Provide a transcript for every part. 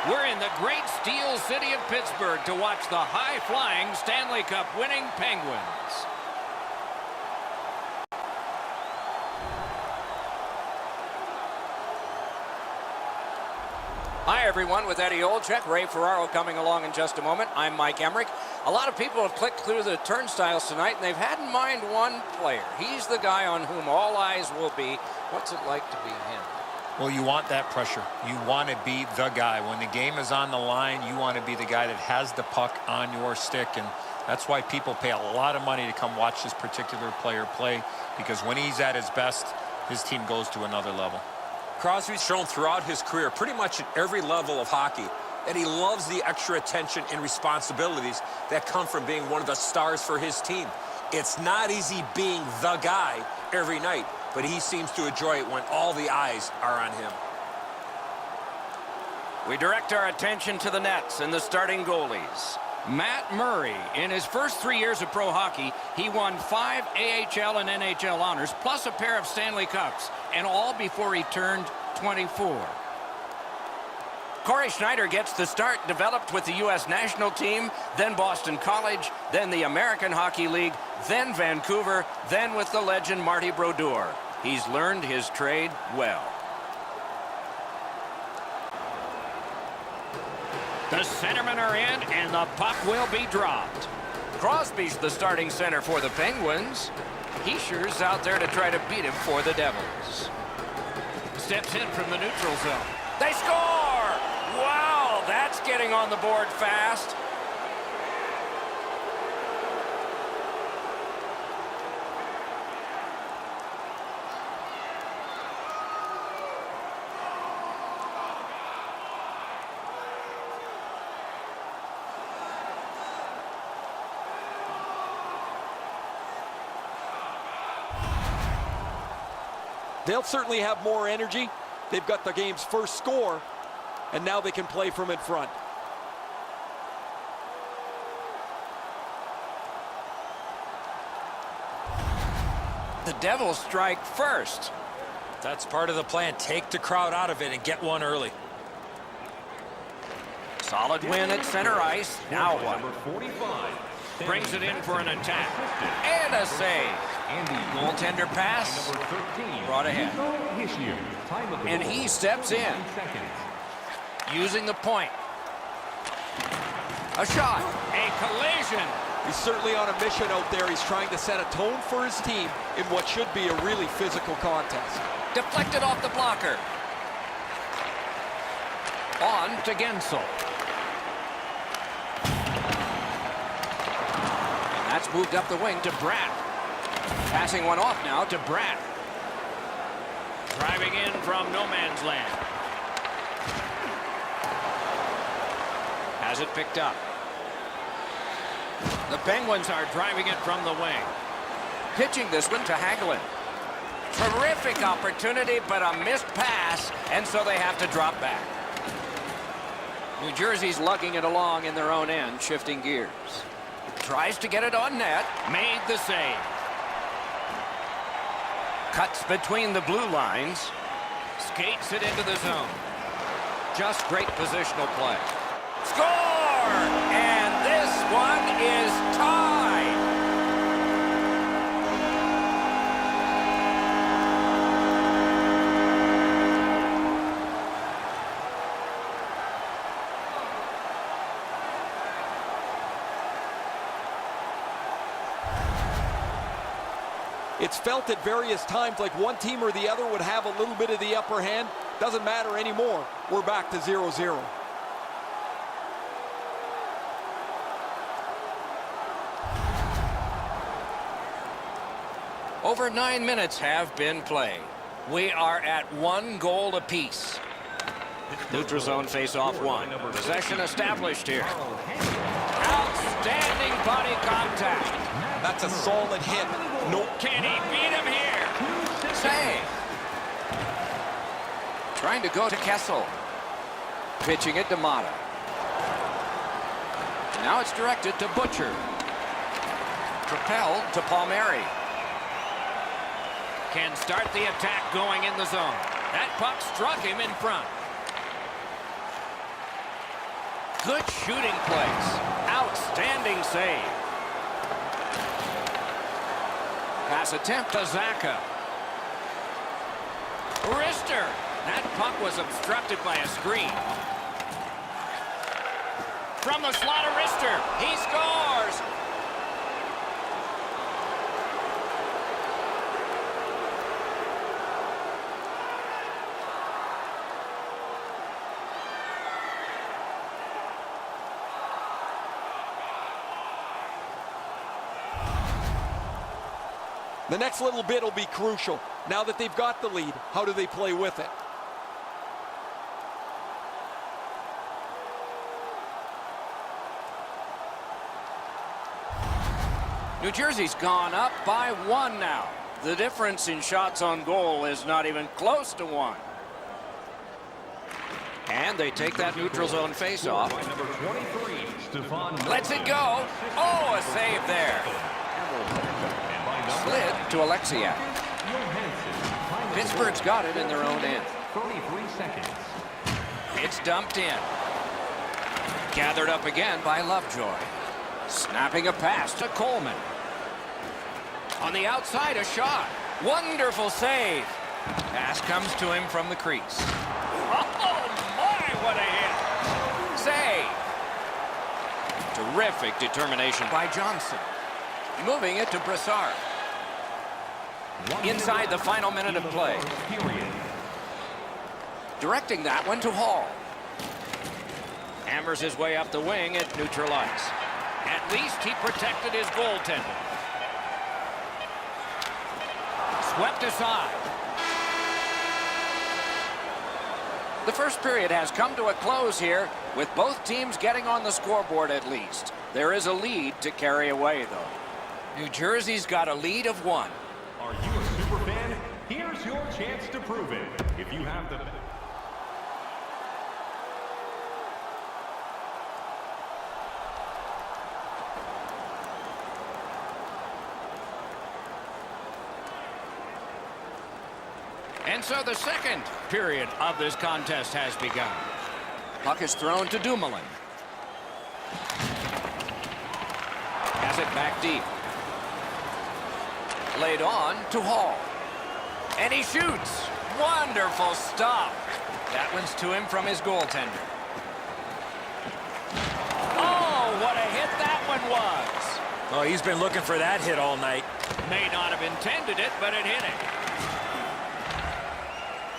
We're in the great steel city of Pittsburgh to watch the high-flying Stanley Cup winning Penguins. Hi, everyone, with Eddie Olczyk, Ray Ferraro coming along in just a moment. I'm Mike Emmerich. A lot of people have clicked through the turnstiles tonight, and they've had in mind one player. He's the guy on whom all eyes will be. What's it like to be him? Well, you want that pressure. You want to be the guy. When the game is on the line, you want to be the guy that has the puck on your stick, and that's why people pay a lot of money to come watch this particular player play, because when he's at his best, his team goes to another level. Crosby's shown throughout his career, pretty much at every level of hockey, that he loves the extra attention and responsibilities that come from being one of the stars for his team. It's not easy being the guy every night, but he seems to enjoy it when all the eyes are on him. We direct our attention to the nets and the starting goalies. Matt Murray, in his first 3 years of pro hockey, he won 5 AHL and NHL honors, plus a pair of Stanley Cups, and all before he turned 24. Corey Schneider gets the start, developed with the U.S. national team, then Boston College, then the American Hockey League, then Vancouver, then with the legend Marty Brodeur. He's learned his trade well. The centermen are in, and the puck will be dropped. Crosby's the starting center for the Penguins. Heischer's out there to try to beat him for the Devils. Steps in from the neutral zone. They score! Wow, that's getting on the board fast. They'll certainly have more energy. They've got the game's first score, and now they can play from in front. The Devils strike first. That's part of the plan. Take the crowd out of it and get one early. Solid win at center ice. Now what? Brings it in for an attack. And a save. Goaltender pass. Brought ahead. And he steps in. Using the point. A shot. A collision. He's certainly on a mission out there. He's trying to set a tone for his team in what should be a really physical contest. Deflected off the blocker. On to Gensel. And that's moved up the wing to Bratt. Passing one off now to Bratt. Driving in from no man's land. Has it picked up. The Penguins are driving it from the wing. Pitching this one to Hagelin. Terrific opportunity, but a missed pass, and so they have to drop back. New Jersey's lugging it along in their own end, shifting gears. Tries to get it on net. Made the save. Cuts between the blue lines. Skates it into the zone. Just great positional play. Score! And this one is tied. It's felt at various times like one team or the other would have a little bit of the upper hand. Doesn't matter anymore. We're back to 0-0. Over 9 minutes have been played. We are at 1 goal apiece. Neutral zone face-off 1. Possession established here. Outstanding body contact. That's a solid hit. No, can he beat him here? Save. Trying to go to Kessel. Pitching it to Mata. Now it's directed to Butcher. Propelled to Palmieri. Can start the attack going in the zone. That puck struck him in front. Good shooting place. Outstanding save. Pass attempt to Zaka. Wrister. That puck was obstructed by a screen. From the slot of Wrister. He scores. The next little bit will be crucial. Now that they've got the lead, how do they play with it? New Jersey's gone up by 1 now. The difference in shots on goal is not even close to 1. And they take that neutral zone face-off. Lets it go. Oh, a save there. Slid to Alexiak. Pittsburgh's got it in their own end. It's dumped in. Gathered up again by Lovejoy. Snapping a pass to Coleman. On the outside, a shot. Wonderful save. Pass comes to him from the crease. Oh, my, what a hit. Save. Terrific determination by Johnson. Moving it to Brassard. Inside the final minute of play. Directing that one to Hall. Hammers his way up the wing at neutral ice. At least he protected his goaltender. Swept aside. The first period has come to a close here, with both teams getting on the scoreboard at least. There is a lead to carry away, though. New Jersey's got a lead of 1. Are you a super fan? Here's your chance to prove it. If you have the... And so the second period of this contest has begun. Puck is thrown to Dumoulin. Has it back deep. Laid on to Hall. And he shoots. Wonderful stop. That one's to him from his goaltender. Oh, what a hit that one was. Oh, he's been looking for that hit all night. May not have intended it, but it hit him.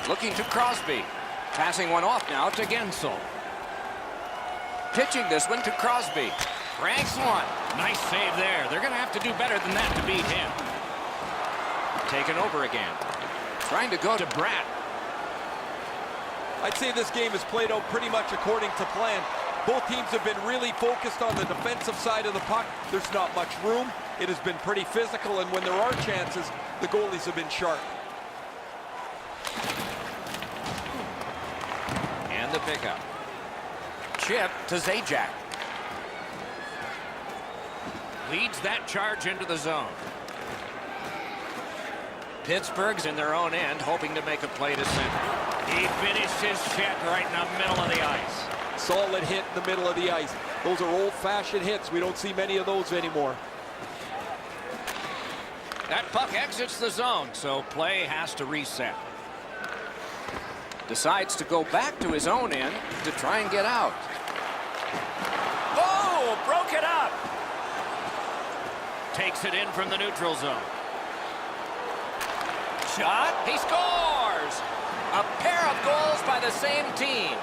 Looking to Crosby. Passing one off now to Gensel. Pitching this one to Crosby. Ranks one. Nice save there. They're going to have to do better than that to beat him. Taken over again. Trying to go to Bratt. I'd say this game has played out pretty much according to plan. Both teams have been really focused on the defensive side of the puck. There's not much room. It has been pretty physical, and when there are chances, the goalies have been sharp. And the pickup. Chip to Zajac. Leads that charge into the zone. Pittsburgh's in their own end, hoping to make a play to center. He finished his check right in the middle of the ice. Solid hit in the middle of the ice. Those are old-fashioned hits. We don't see many of those anymore. That puck exits the zone, so play has to reset. Decides to go back to his own end to try and get out. Oh, broke it up. Takes it in from the neutral zone. Shot, he scores! A pair of goals by the same team.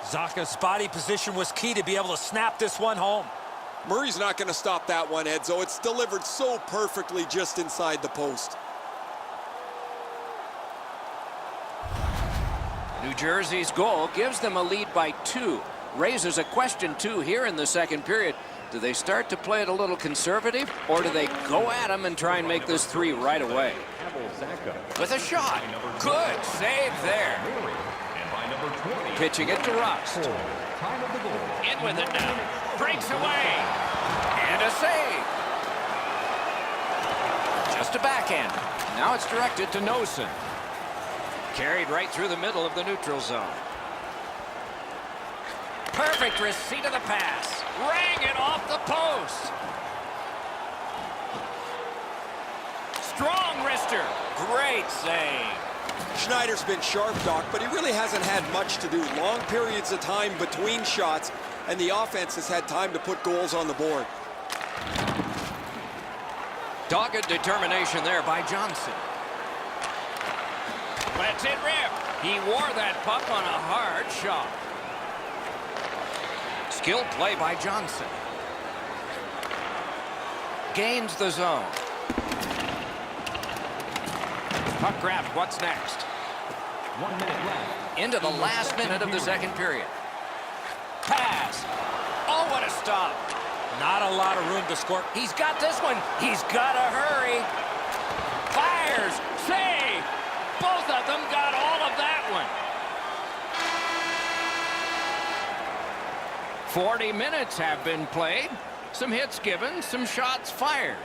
Zaka's spotty position was key to be able to snap this one home. Murray's not going to stop that one, Edzo. It's delivered so perfectly just inside the post. New Jersey's goal gives them a lead by 2. Raises a question, too, here in the second period. Do they start to play it a little conservative, or do they go at them and try and make this 3 right away? With a shot. Good save there. Pitching it to Rust. Time of the goal. In with it now. Breaks away. And a save. Just a backhand. Now it's directed to Nosen. Carried right through the middle of the neutral zone. Perfect receipt of the pass. Rang it off the post. Strong wrister. Great save. Schneider's been sharp, Doc, but he really hasn't had much to do. Long periods of time between shots, and the offense has had time to put goals on the board. Dogged determination there by Johnson. Lets it rip. He wore that puck on a hard shot. Skilled play by Johnson. Gains the zone. Puck grabbed. What's next? 1 minute left. Into the last minute of the second period. Pass. Oh, what a stop. Not a lot of room to score. He's got this one. He's got to hurry. Fires. Save. Both of them got all of that one. 40 minutes have been played. Some hits given, some shots fired.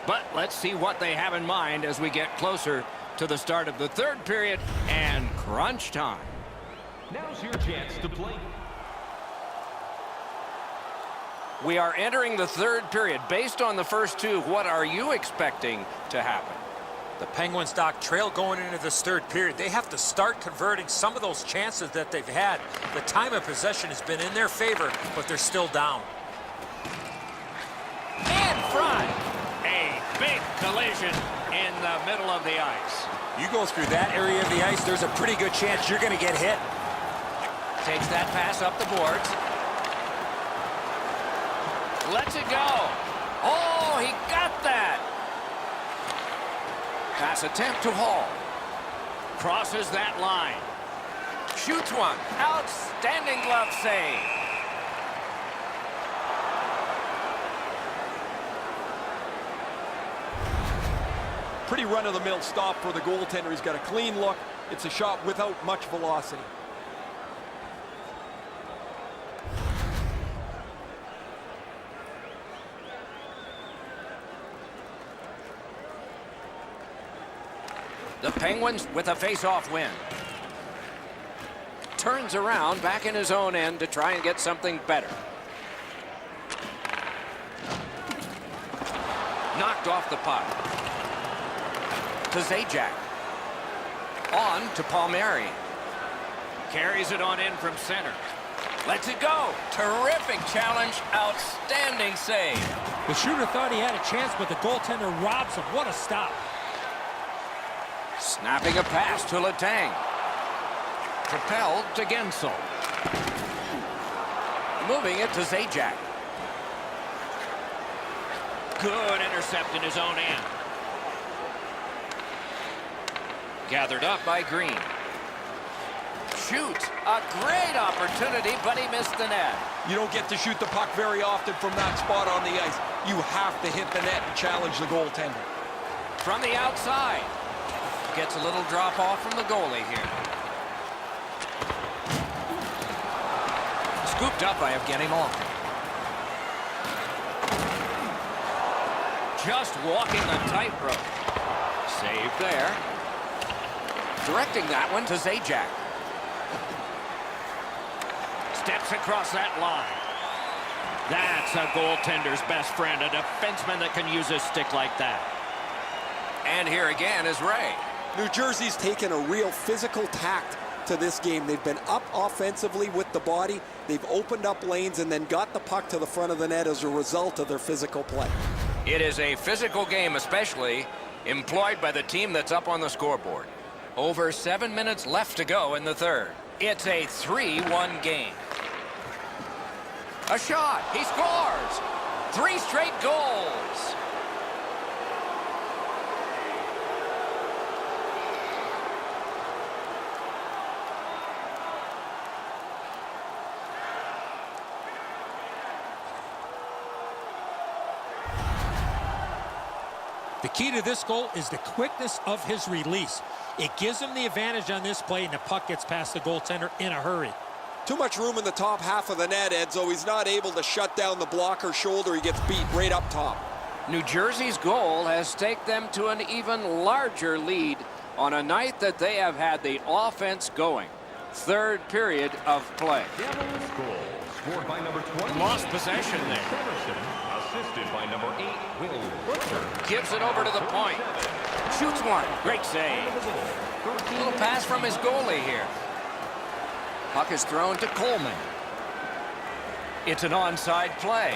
But let's see what they have in mind as we get closer to the start of the third period and crunch time. Now's your chance to play. We are entering the third period. Based on the first two, what are you expecting to happen? The Penguins, Doc, trail going into this third period. They have to start converting some of those chances that they've had. The time of possession has been in their favor, but they're still down. In front. A big collision in the middle of the ice. You go through that area of the ice, there's a pretty good chance you're going to get hit. Takes that pass up the boards. Lets it go. Oh, he got that. Pass attempt to Hall. Crosses that line. Shoots one. Outstanding glove save. Pretty run-of-the-mill stop for the goaltender. He's got a clean look. It's a shot without much velocity. The Penguins with a face-off win. Turns around back in his own end to try and get something better. Knocked off the puck. To Zajac. On to Palmieri. Carries it on in from center. Lets it go. Terrific challenge. Outstanding save. The shooter thought he had a chance, but the goaltender robs him. What a stop. Snapping a pass to Letang. Propelled to Gensel. Moving it to Zajac. Good intercept in his own end. Gathered up by Green. Shoots. A great opportunity, but he missed the net. You don't get to shoot the puck very often from that spot on the ice. You have to hit the net and challenge the goaltender. From the outside. Gets a little drop off from the goalie here. Scooped up by Evgeny Malkin. Just walking the tightrope. Save there. Directing that one to Zajac. Steps across that line. That's a goaltender's best friend, a defenseman that can use his stick like that. And here again is Ray. New Jersey's taken a real physical tact to this game. They've been up offensively with the body. They've opened up lanes and then got the puck to the front of the net as a result of their physical play. It is a physical game, especially employed by the team that's up on the scoreboard. Over 7 minutes left to go in the third. It's a 3-1 game. A shot. He scores. 3 straight goals. The key to this goal is the quickness of his release. It gives him the advantage on this play, and the puck gets past the goaltender in a hurry. Too much room in the top half of the net, Edzo. He's not able to shut down the blocker shoulder. He gets beat right up top. New Jersey's goal has staked them to an even larger lead on a night that they have had the offense going. Third period of play. Devils goal, scored by number 20. Lost possession there. Severson, assisted by number 8, Will Butcher. Gives it over to the point. Shoots one. Great save. Little pass from his goalie here. Puck is thrown to Coleman. It's an onside play.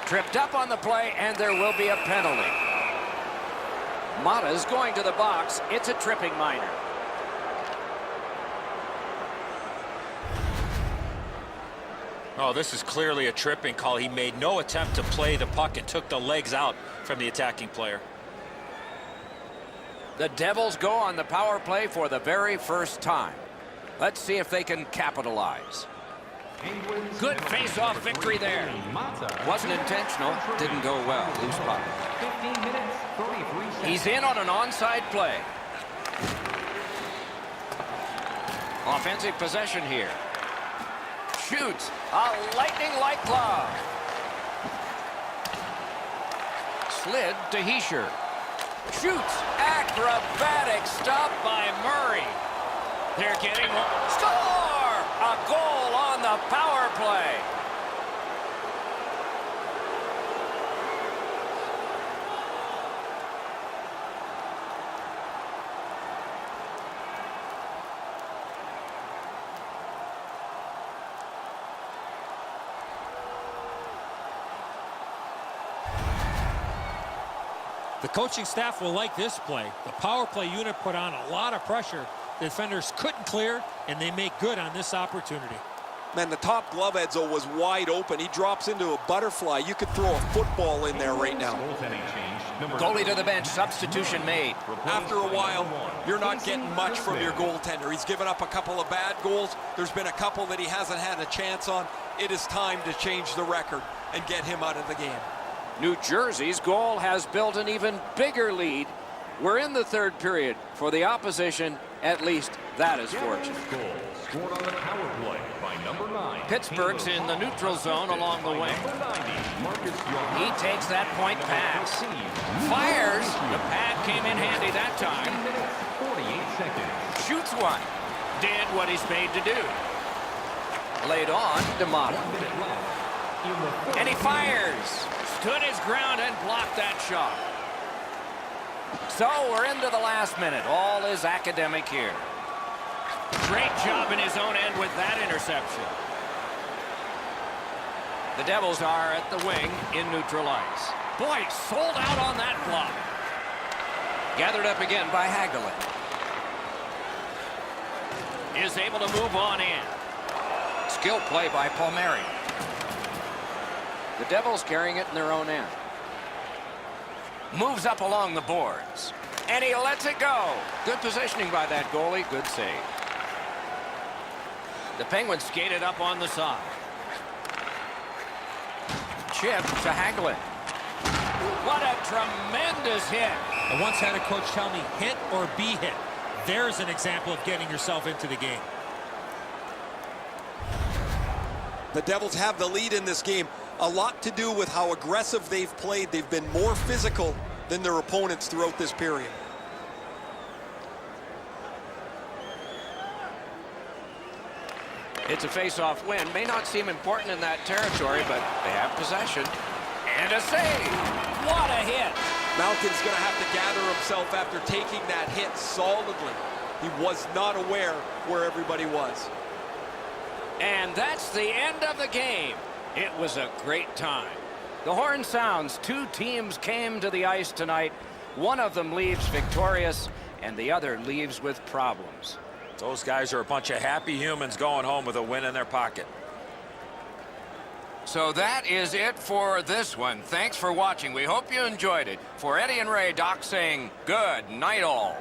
Tripped up on the play, and there will be a penalty. Mata's going to the box. It's a tripping minor. Oh, this is clearly a tripping call. He made no attempt to play the puck and took the legs out from the attacking player. The Devils go on the power play for the very first time. Let's see if they can capitalize. Good face-off victory there. Wasn't intentional. Didn't go well. Loose puck. 15 minutes, 33 seconds. He's in on an onside play. Offensive possession here. Shoots. A lightning-like glove. Slid to Heischer. Shoots. Acrobatic stop by Murray. They're getting one. Score! A goal on the power play. The coaching staff will like this play. The power play unit put on a lot of pressure. The defenders couldn't clear, and they make good on this opportunity. Man, the top glove, Edzo, was wide open. He drops into a butterfly. You could throw a football in there right now. Goalie to the bench. Substitution made. After a while, you're not getting much from your goaltender. He's given up a couple of bad goals. There's been a couple that he hasn't had a chance on. It is time to change the record and get him out of the game. New Jersey's goal has built an even bigger lead. We're in the third period. For the opposition, at least that is fortunate. Goal scored on the power play by number 9. Pittsburgh's in the neutral zone along the wing. He takes that point pass. Fires. The pad came in handy that time. 48 seconds. Shoots one. Did what he's made to do. Laid on to Mata. And he fires. Stood his ground and blocked that shot. So we're into the last minute. All is academic here. Great job in his own end with that interception. The Devils are at the wing in neutral ice. Boy, sold out on that block. Gathered up again by Hagelin. Is able to move on in. Skill play by Palmieri. The Devils carrying it in their own end. Moves up along the boards. And he lets it go. Good positioning by that goalie. Good save. The Penguins skated up on the side. Chip to Hagelin. What a tremendous hit. I once had a coach tell me, hit or be hit. There's an example of getting yourself into the game. The Devils have the lead in this game. A lot to do with how aggressive they've played. They've been more physical than their opponents throughout this period. It's a face-off win. May not seem important in that territory, but they have possession. And a save. What a hit. Malkin's going to have to gather himself after taking that hit solidly. He was not aware where everybody was. And that's the end of the game. It was a great time. The horn sounds. Two teams came to the ice tonight. One of them leaves victorious, and the other leaves with problems. Those guys are a bunch of happy humans going home with a win in their pocket. So that is it for this one. Thanks for watching. We hope you enjoyed it. For Eddie and Ray, Doc saying good night all.